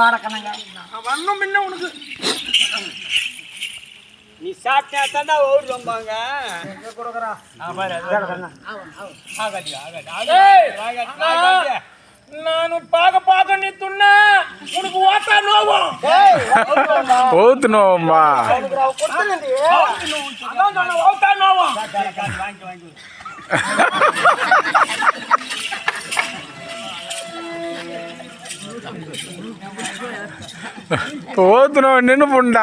வார கண்ணங்க வரணும் முன்ன உனக்கு நீ சாப்பிட்டா தாண்டா ஓடு ரொம்பாங்க கொடுக்குறா ನಾನು ಪಾಕ ನೀ ತುಣ್ಣ ಉನக்கு ಓತಾ ನೋವು ಓತು ನೋವಮ್ಮ ಓತಾ ನೋವು ಓತು ನೋವು ನಿನ್ನ ಪುಂಡ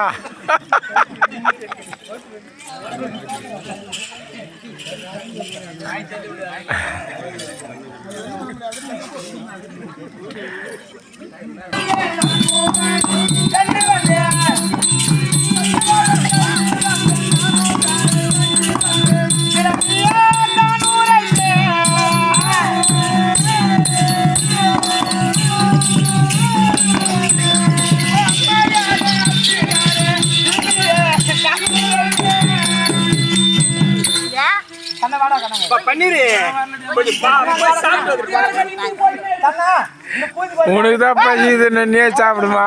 உனக்கு தான் பசிது நீயே சாப்பிடுமா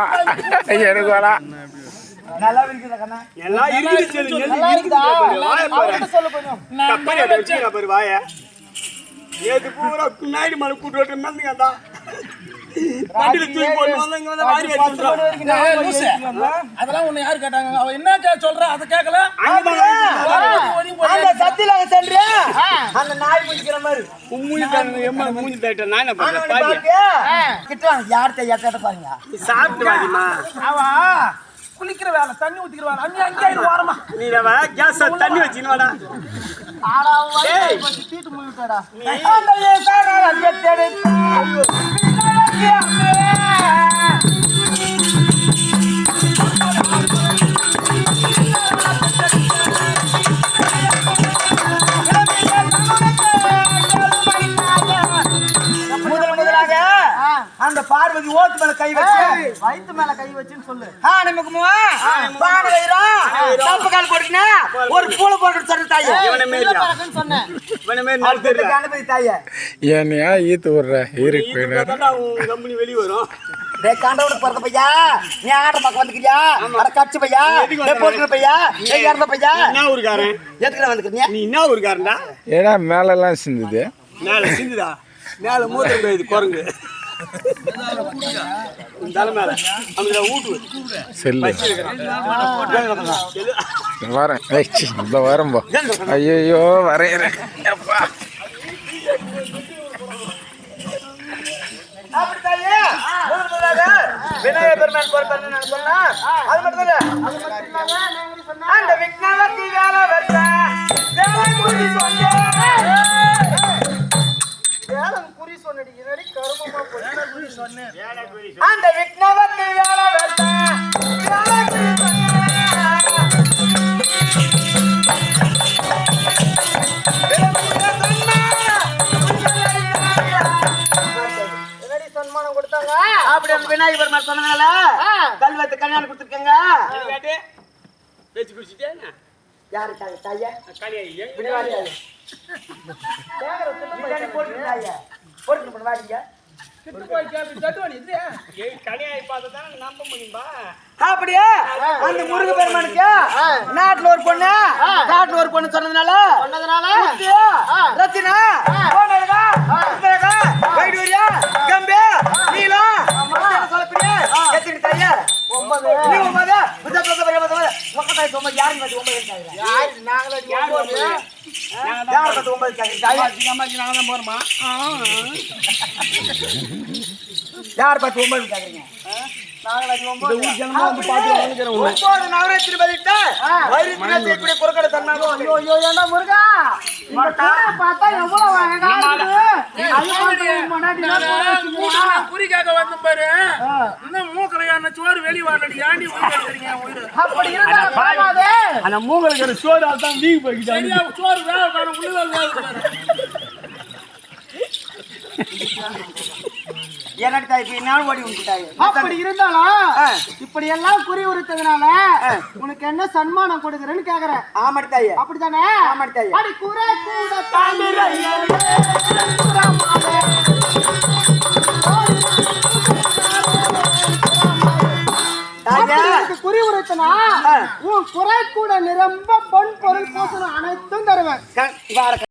எனக்கு வரா நல்லா இருக்குது கண்ணா எல்லாம் இருக்குது வாய ஏது பூரா குன்னாடி மலை கூட்டு விட்டு மறந்துங்கடா பாட்டில தூக்கி போட்டு வந்தங்க வந்து வாரி எடுத்துறா அதெல்லாம் உன்னை யார் கேட்டாங்க அவ என்ன சொல்றா அத கேக்கல அந்த சத்தில சென்ற அந்த நாய் முடிக்கிற மாதிரி மூஞ்சி தண்ணி எம்மா மூஞ்சி தட்ட நான் என்ன பண்றேன் பாரு கிட்டவாங்க யார்ட்ட ஏத்த பாருங்க சாப்பிட்டு வாடிமா அவா குளிக்கிற வேலை தண்ணி ஊத்திக்கிற வேலை அங்க ஓரமா நீ கேஸ் தண்ணி வச்சின்னு வாடா ஆடா ஏய் தீட்டு மூடிட்டடா அந்த ஏசாரா அந்த தேடு முதலாக அந்த பார்வதி ஓட்டு மேல கை வச்சு வயித்து மேல கை வச்சுன்னு சொல்லு நமக்கு கால் போட்டுனா ஒரு பூல போட்டு சொல்ற தாயே சொன்னேன் தாயே ஏன்யா ஈத்து விடுற ஈருக்கு போயிடுற கம்பெனி வெளியே வரும் காண்டவுட் பிறந்த பையா நீ ஆட்ட பக்கம் வந்துக்கிறியா அட கட்சி பையா போட்டுக்கிற பையா இறந்த பையா என்ன ஊருக்காரன் எதுக்குடா வந்துக்கிறீங்க நீ என்ன ஊருக்காரன்டா ஏன்னா மேலெல்லாம் சிந்துது மேல சிந்துதா மேல மூத்திரம் போயிடுது குரங்கு தலை மேல அங்க ஊட்டு செல்லு வரேன் இந்த வரம்போ ஐயோ வரையறேன் விநாயகர் பெருமான் பொறுப்பேன்னு சொன்னா அது மட்டும் இல்ல அந்த விக்னவர்த்தி வேலை வருஷ குறி சொன்னடி கருமமா அந்த விக்னவர்த்தி வேலை வருஷ அப்படி அந்த விநாயகர் பெருமாள் சொன்னதுனால கல்வெட்டு கல்யாணம் கொடுத்துருக்கங்க பேச்சு குடிச்சிட்டே யாருக்காக தாயா கல்யாணம் அப்படியே அந்த முருக பெருமானுக்கு நாட்டுல ஒரு பொண்ணு காட்டுல ஒரு பொண்ணு சொன்னதுனால ரத்தினா வைடூரியா கம்பே நீலம் சொல்லப்பிரியா எத்தனை தாயா நீ 9 யார் பார்த்து 9 கேக்குறீங்க நவராத்திரி பதிட்டு குறுக்கடை தன்னாலும் முருகா பார்த்தா எவ்வளவு குறிக்காக வந்து பாரு இன்னும் மூக்கலையான சோறு வெளியே வரலடி ஏண்டி அப்படி அந்த மூக்கலைக்கிற சோறு அதான் வீங்கி போய்கிட்டாங்க சோறு வேலை எனக்கு ஓடி விட்டுட்டாங்க அப்படி இருந்தாலும் இப்படி எல்லாம் குறி உறுத்ததுனால உனக்கு என்ன சன்மானம் கொடுக்குறேன்னு கேக்குறேன். ஆமாடி தாயே, அப்படித்தானே? ஆமாடி தாயே. அடி குறை கூட தாண்டிரையே கொடுத்தனா உன் குறை கூட நிரம்ப பொன் பொருள் பூசணும் அனைத்தும் தருவேன்.